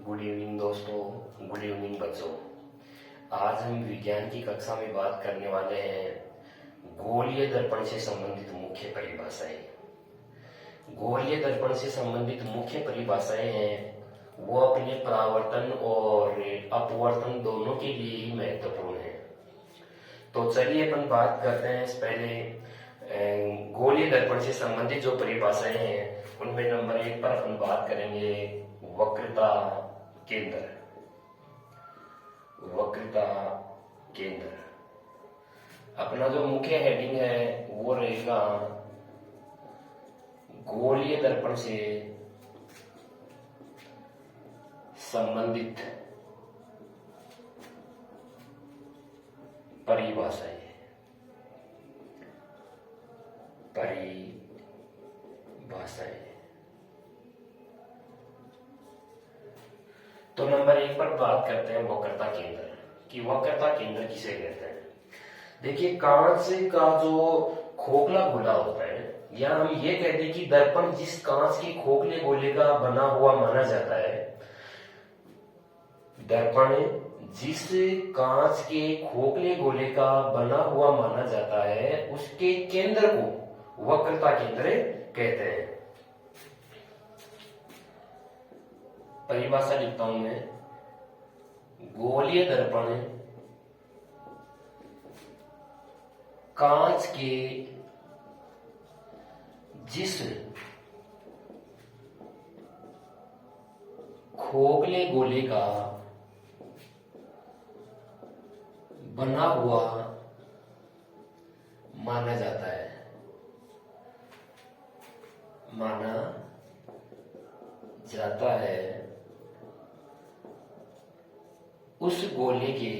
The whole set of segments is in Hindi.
गुड इवनिंग दोस्तों, गुड इवनिंग बच्चों। आज हम विज्ञान की कक्षा में बात करने वाले हैं गोलीय दर्पण से संबंधित मुख्य परिभाषाएं। गोलीय दर्पण से संबंधित मुख्य परिभाषाएं हैं वो अपने परावर्तन और अपवर्तन दोनों के लिए ही महत्वपूर्ण है। तो चलिए अपन बात करते हैं। इस पहले गोलीय दर्पण से संबंधित जो परिभाषाएं हैं उनमें नंबर 1 पर अपन बात करेंगे वक्रता केंद्र। वक्रता केंद्र अपना जो मुख्य हेडिंग है वो रहेगा गोलीय दर्पण से संबंधित परिभाषाएं। तो नंबर 1 पर बात करते हैं वक्रता केंद्र कि वक्रता केंद्र किसे कहते हैं। देखिए, कांच का जो खोखला गोला होता है, या हम ये कहते हैं कि दर्पण जिस कांच के खोखले गोले का बना हुआ माना जाता है, दर्पण जिस कांच के खोखले गोले का बना हुआ माना जाता है उसके केंद्र को वक्रता केंद्र कहते हैं। परिभाषा लिखता हूं मैं। गोलीय दर्पण कांच के जिस खोखले गोले का बना हुआ माना जाता है, उस गोले के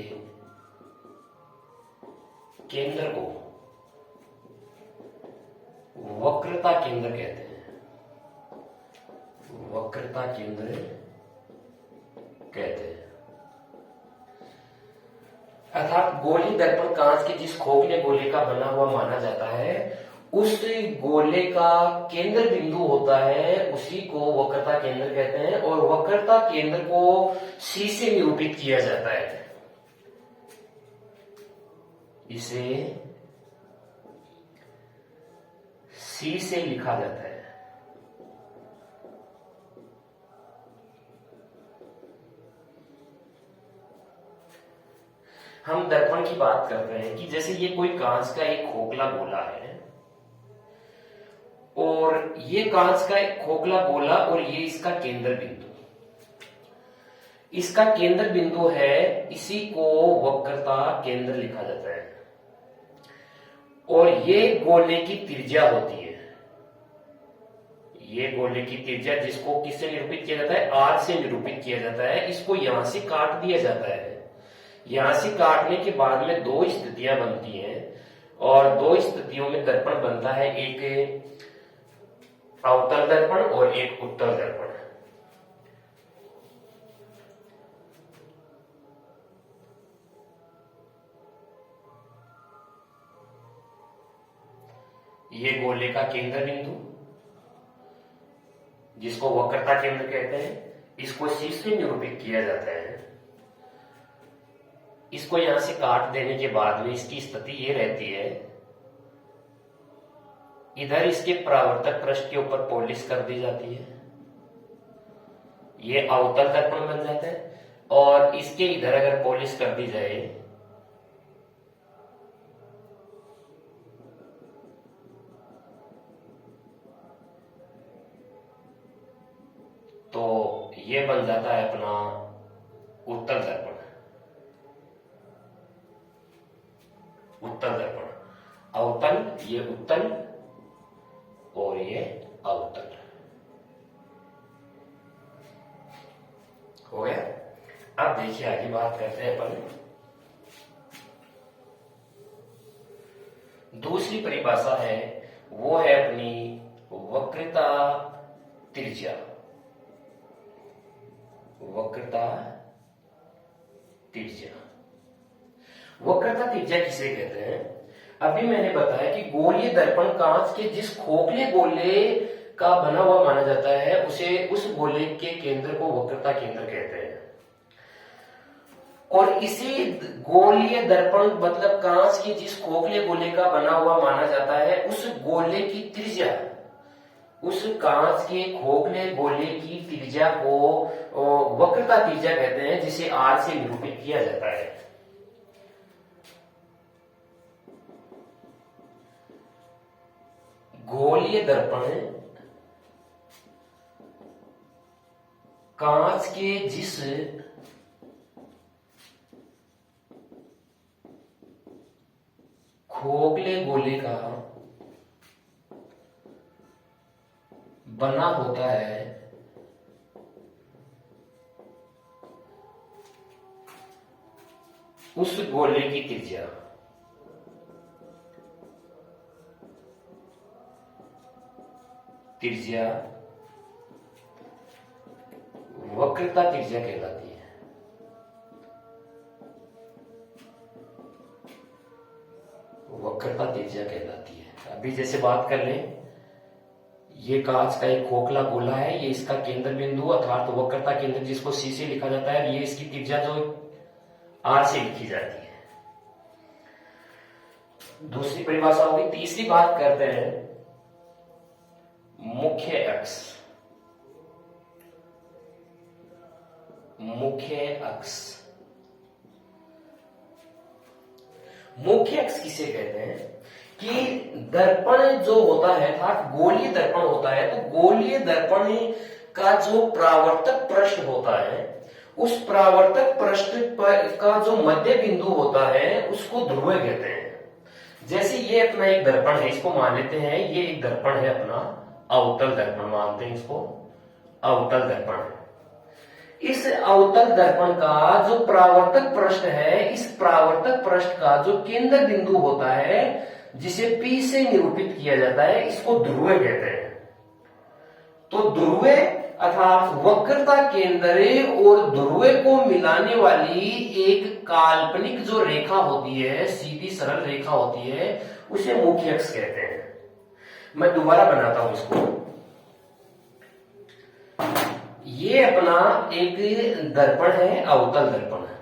केंद्र को वक्रता केंद्र कहते हैं। वक्रता केंद्र कहते हैं। अर्थात गोलीय दर्पण कांच के जिस खोखले गोले का बना हुआ माना जाता है, उस गोले का केंद्र बिंदु होता है, उसी को वक्रता केंद्र कहते हैं। और वक्रता केंद्र को C से निरूपित किया जाता है। इसे C से लिखा जाता है। हम दर्पण की बात कर रहे हैं कि जैसे ये कोई कांच का एक खोखला गोला है, और ये कांच का एक खोखला गोला और ये इसका केंद्र बिंदु, इसका केंद्र बिंदु है, इसी को वक्रता केंद्र लिखा जाता है। और ये गोले की त्रिज्या होती है। ये गोले की त्रिज्या जिसको किससे निरूपित किया जाता है? R से निरूपित किया जाता है। इसको यहां से काट दिया जाता है। यहां से काटने के बाद में दो स्थितियां बनती हैं, और दो स्थितियों में दर्पण बनता है, एक अवतल दर्पण और एक उत्तल दर्पण। ये गोले का केंद्र बिंदु जिसको वक्रता केंद्र कहते हैं, इसको C से निरूपित किया जाता है। इसको यहां से काट देने के बाद में इसकी स्थिति ये रहती है, इधर इसके परावर्तक पृष्ठ के ऊपर पॉलिश कर दी जाती है, ये अवतल दर्पण बन जाता है। और इसके इधर अगर पॉलिश कर दी जाए तो ये बन जाता है अपना उत्तल दर्पण। उत्तल दर्पण, अवतल, ये उत्तल और ये अवतल हो गया। अब देखिए आगे बात करते हैं अपन। दूसरी परिभाषा है वो है अपनी वक्रता त्रिज्या। वक्रता त्रिज्या, वक्रता त्रिज्या किसे कहते हैं? अभी मैंने बताया कि गोलीय दर्पण कांच के जिस खोखले गोले का बना हुआ माना जाता है उसे उस गोले के केंद्र को वक्रता केंद्र कहते हैं। और इसी गोलीय दर्पण मतलब कांच की जिस खोखले गोले का बना हुआ माना जाता है उस गोले की त्रिज्या, उस कांच के खोखले गोले की त्रिज्या को वक्रता त्रिज्या कहते हैं, जिसे आर से निरूपित किया जाता है। गोलीय दर्पण कांच के जिस खोखले गोले का बना होता है उस गोले की त्रिज्या वक्रता त्रिज्या कहलाती है। वक्रता त्रिज्या कहलाती है। अभी जैसे बात कर लें, ये कांच का एक खोखला गोला है, ये इसका केंद्र बिंदु अर्थात वक्रता केंद्र जिसको सी से लिखा जाता है, ये इसकी त्रिज्या जो आर से लिखी जाती है। दूसरी परिभाषा होगी। तीसरी बात करते हैं मुख्य अक्ष। मुख्य अक्ष किसे कहते हैं कि दर्पण जो होता है अर्थात गोलीय दर्पण होता है, तो गोलीय दर्पण का जो परावर्तक पृष्ठ होता है, उस परावर्तक पृष्ठ पर का जो मध्य बिंदु होता है उसको ध्रुव कहते हैं। जैसे ये अपना एक दर्पण है, इसको मान लेते हैं ये एक दर्पण है, अपना अवतल दर्पण मानते हैं इसको, अवतल दर्पण। इस अवतल दर्पण का जो परावर्तक पृष्ठ है, इस परावर्तक पृष्ठ का जो केंद्र बिंदु होता है जिसे P से निरूपित किया जाता है, इसको ध्रुव कहते हैं। तो ध्रुव अर्थात वक्रता केंद्र और ध्रुव को मिलाने वाली एक काल्पनिक जो रेखा होती है, सीधी सरल रेखा होती है, उसे मुख्य अक्ष कहते हैं। मैं दोबारा बनाता हूं इसको। ये अपना एक दर्पण है, अवतल दर्पण है।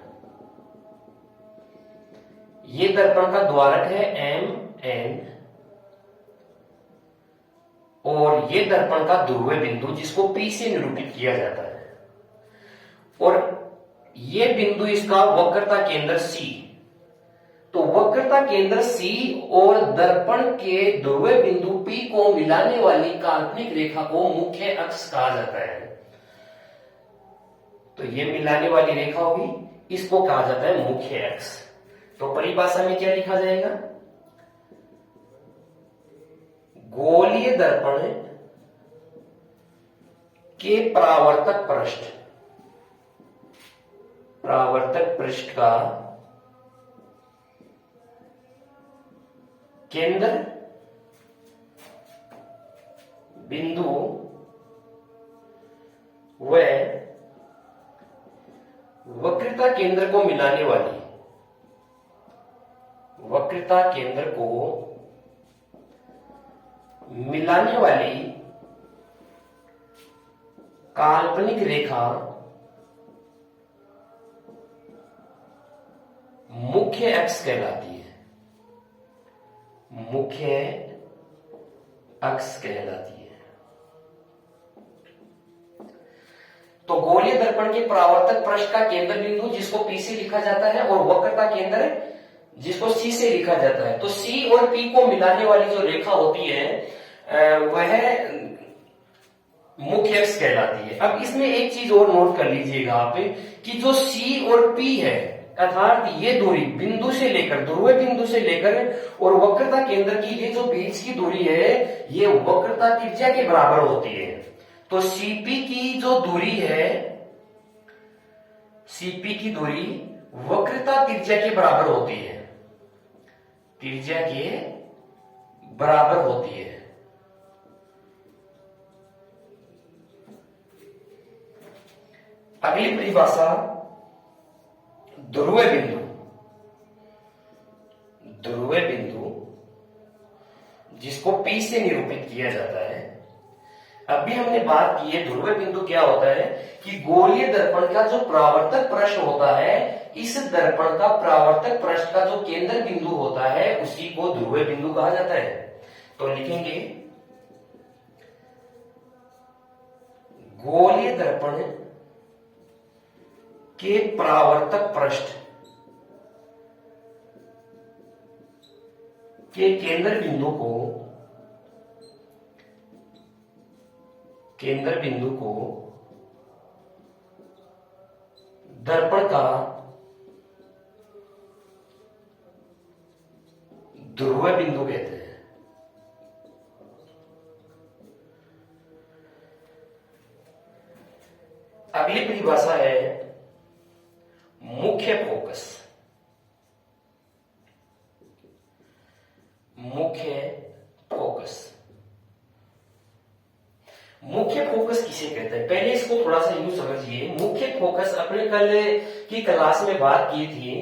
ये दर्पण का द्वारक है MN और ये दर्पण का ध्रुव बिंदु जिसको P से निरूपित किया जाता है, और ये बिंदु इसका वक्रता केंद्र C। तो वक्रता केंद्र C और दर्पण के ध्रुव बिंदु P को मिलाने वाली काल्पनिक रेखा को मुख्य अक्ष कहा जाता है। तो ये मिलाने वाली रेखा होगी, इसको कहा जाता है मुख्य अक्ष। तो परिभाषा में क्या लिखा जाएगा? गोलीय दर्पण के परावर्तक पृष्ठ का केंद्र बिंदु व वक्रता केंद्र को मिलाने वाली काल्पनिक रेखा मुख्य अक्ष कहलाती है। मुख्य अक्ष कहलाती है। तो गोलीय दर्पण के परावर्तक पृष्ठ का केंद्र बिंदु जिसको P से लिखा जाता है और वक्रता केंद्र जिसको C से लिखा जाता है, तो C और P को मिलाने वाली जो रेखा होती है वह मुख्य अक्ष कहलाती है। अब इसमें एक चीज और नोट कर लीजिएगा आप कि जो C और P है अर्थात ये दूरी बिंदु से लेकर, ध्रुव बिंदु से लेकर और वक्रता केंद्र की ये जो बीच की दूरी है, ये वक्रता त्रिज्या के बराबर होती है। तो CP की जो दूरी है, CP की दूरी वक्रता त्रिज्या के बराबर होती है, त्रिज्या के बराबर होती है। अगली परिभाषा ध्रुव बिंदु। ध्रुव बिंदु जिसको P से निरूपित किया जाता है, अभी हमने बात की है ध्रुव बिंदु क्या होता है कि गोलीय दर्पण का जो परावर्तक पृष्ठ होता है, इस दर्पण का परावर्तक पृष्ठ का जो केंद्र बिंदु होता है उसी को ध्रुव बिंदु कहा जाता है। तो लिखेंगे गोलीय दर्पण के परावर्तक पृष्ठ के केंद्र बिंदु को दर्पण का ध्रुव बिंदु कहते हैं। अगली परिभाषा है मुख्य फोकस। मुख्य फोकस किसे कहते हैं, पहले इसको थोड़ा सा यूं समझिए। मुख्य फोकस अपने कल की क्लास में बात की थी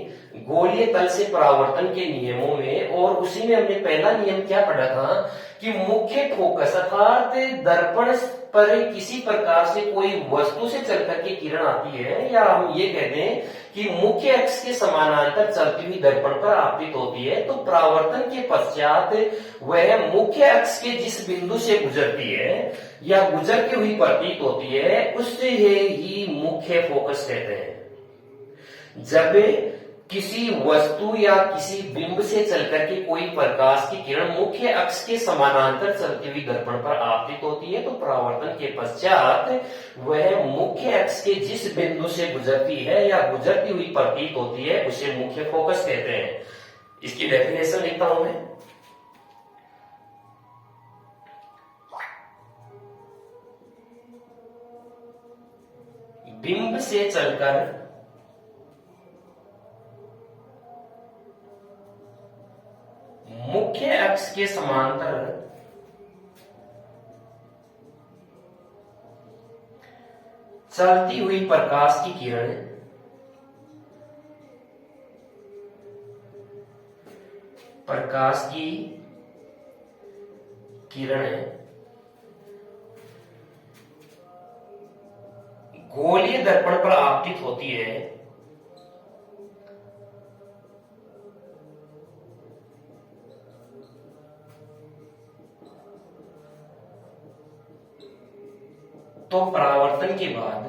गोलीय तल से परावर्तन के नियमों में, और उसी में हमने पहला नियम क्या पढ़ा था कि मुख्य फोकस अर्थात दर्पण पर किसी प्रकार से कोई वस्तु से चल करके किरण आती है, या हम ये कहते हैं कि मुख्य अक्ष के समानांतर चलती हुई दर्पण पर आपतित होती है, तो परावर्तन के पश्चात वह मुख्य अक्ष के जिस बिंदु से गुजरती है या गुजरती हुई प्रतीत होती है उससे ही मुख्य फोकस कहते हैं। जब किसी वस्तु या किसी बिंब से चलकर के कोई प्रकाश की किरण मुख्य अक्ष के समानांतर चलती हुई दर्पण पर आपतित होती है, तो परावर्तन के पश्चात वह मुख्य अक्ष के जिस बिंदु से गुजरती है या गुजरती हुई प्रतीत होती है उसे मुख्य फोकस कहते हैं। इसकी डेफिनेशन लिखता हूं मैं। बिंब से चलकर मुख्य अक्ष के समांतर चलती हुई प्रकाश की किरण गोलीय दर्पण पर आपतित होती है, तो परावर्तन के बाद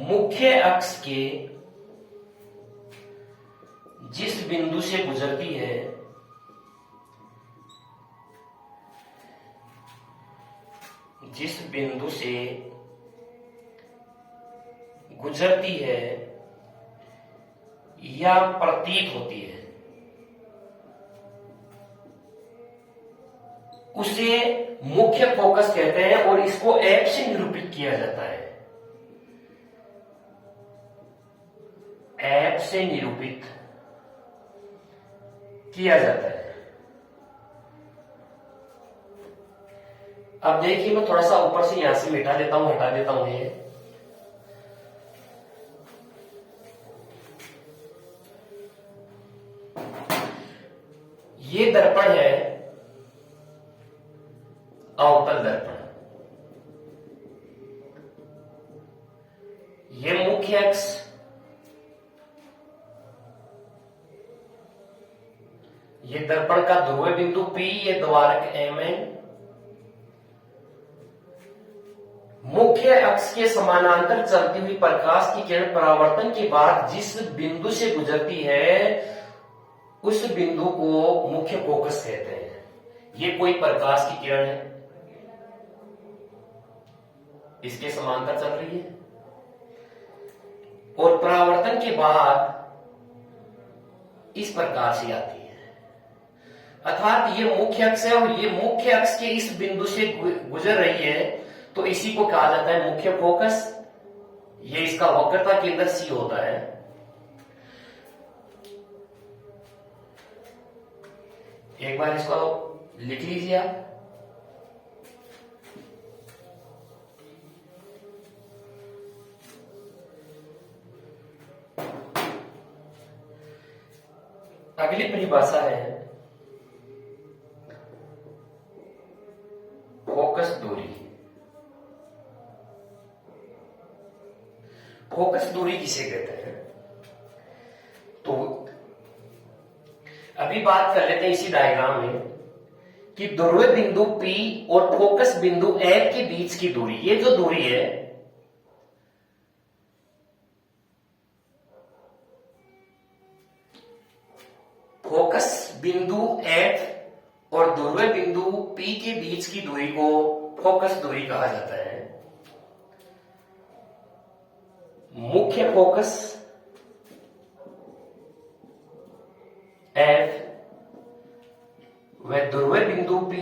मुख्य अक्ष के जिस बिंदु से गुजरती है या प्रतीत होती है उसे मुख्य फोकस कहते हैं, और इसको एफ से निरूपित किया जाता है। एफ से निरूपित किया जाता है। अब देखिए मैं थोड़ा सा ऊपर से यहां से हटा देता हूं ये दर्पण है अवतल दर्पण, ये मुख्य अक्ष, ये दर्पण का ध्रुव बिंदु P, ये द्वारक MN। मुख्य अक्ष के समानांतर चलती हुई प्रकाश की किरण परावर्तन के बाद जिस बिंदु से गुजरती है उस बिंदु को मुख्य फोकस कहते हैं। ये कोई प्रकाश की किरण है, इसके समांतर चल रही है, और परावर्तन के बाद इस प्रकार से आती है, अर्थात ये मुख्य अक्ष है और ये मुख्य अक्ष के इस बिंदु से गुजर रही है, तो इसी को कहा जाता है मुख्य फोकस। ये इसका वक्रता केंद्र C होता है। एक बार इसको लिख लीजिए आप। अगली परिभाषा है फोकस दूरी। फोकस दूरी किसे कहते हैं? तो अभी बात कर लेते हैं इसी डायग्राम में कि ध्रुव बिंदु P और फोकस बिंदु F के बीच की दूरी, ये जो दूरी है फोकस बिंदु F और ध्रुव बिंदु P के बीच की दूरी को फोकस दूरी कहा जाता है। मुख्य फोकस F व ध्रुव बिंदु P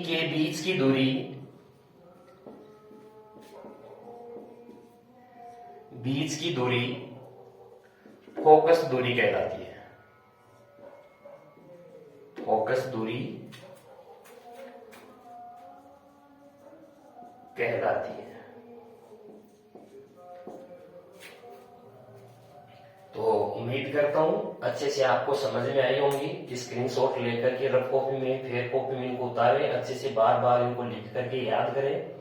के बीच की दूरी फोकस दूरी कहलाती है। फोकस दूरी कहलाती है। तो उम्मीद करता हूं अच्छे से आपको समझ में आई होंगी। स्क्रीनशॉट लेकर के रफ कॉपी में, फेयर कॉपी में इनको उतारें, अच्छे से बार बार इनको लिख करके याद करें।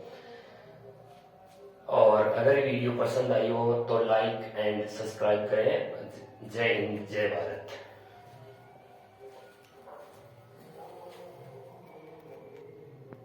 और अगर वीडियो पसंद आई हो तो लाइक एंड सब्सक्राइब करें। जय हिंद, जय भारत।